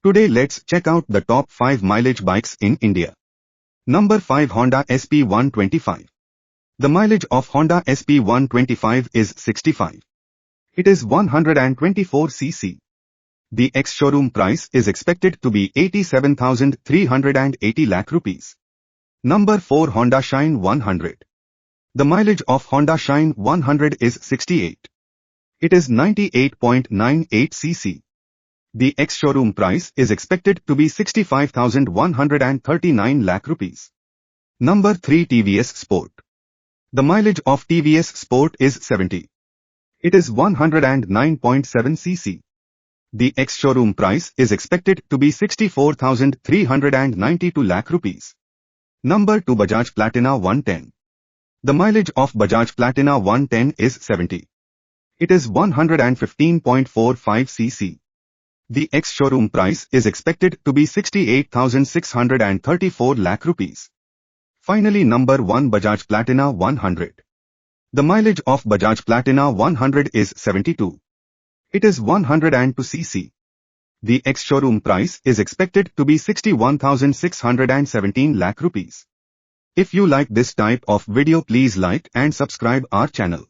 Today let's check out the top 5 mileage bikes in India. Number 5 Honda SP125. The mileage of Honda SP125 is 65. It is 124 cc. The ex-showroom price is expected to be 87,380 lakh rupees. Number 4 Honda Shine 100. The mileage of Honda Shine 100 is 68. It is 98.98 cc. The ex-showroom price is expected to be 65,139 lakh rupees. Number 3 TVS Sport. The mileage of TVS Sport is 70. It is 109.7 cc. The ex-showroom price is expected to be 64,392 lakh rupees. Number 2 Bajaj Platina 110. The mileage of Bajaj Platina 110 is 70. It is 115.45 cc. The ex-showroom price is expected to be 68,634 lakh rupees. Finally, number 1 Bajaj Platina 100. The mileage of Bajaj Platina 100 is 72. It is 102 cc. The ex-showroom price is expected to be 61,617 lakh rupees. If you like this type of video, please like and subscribe our channel.